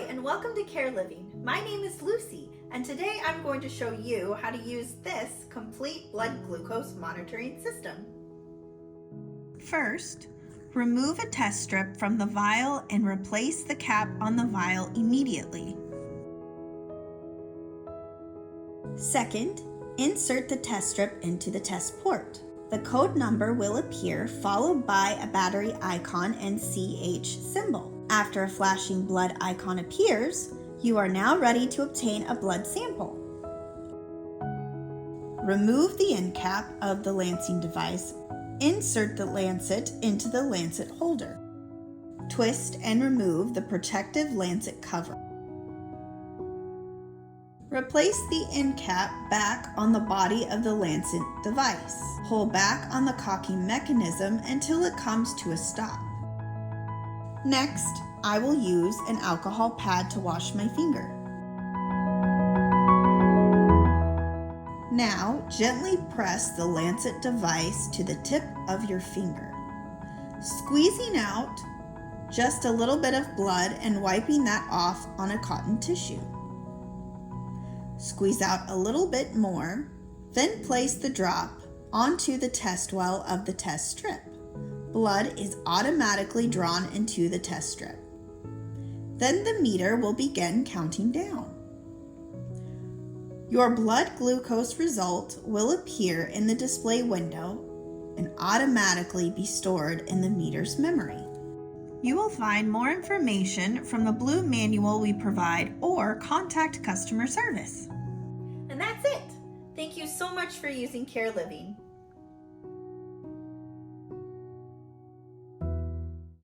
and welcome to Careliving. My name is Lucy, and today I'm going to show you how to use this complete blood glucose monitoring system. First, remove a test strip from the vial and replace the cap on the vial immediately. Second, insert the test strip into the test port. The code number will appear, followed by a battery icon and CH symbol. After a flashing blood icon appears, you are now ready to obtain a blood sample. Remove the end cap of the lancing device. Insert the lancet into the lancet holder. Twist and remove the protective lancet cover. Replace the end cap back on the body of the lancet device. Pull back on the cocking mechanism until it comes to a stop. Next, I will use an alcohol pad to wash my finger. Now, gently press the lancet device to the tip of your finger, squeezing out just a little bit of blood and wiping that off on a cotton tissue. Squeeze out a little bit more, then place the drop onto the test well of the test strip. Blood is automatically drawn into the test strip. Then the meter will begin counting down. Your blood glucose result will appear in the display window and automatically be stored in the meter's memory. You will find more information from the blue manual we provide or contact customer service. And that's it. Thank you so much for using Careliving.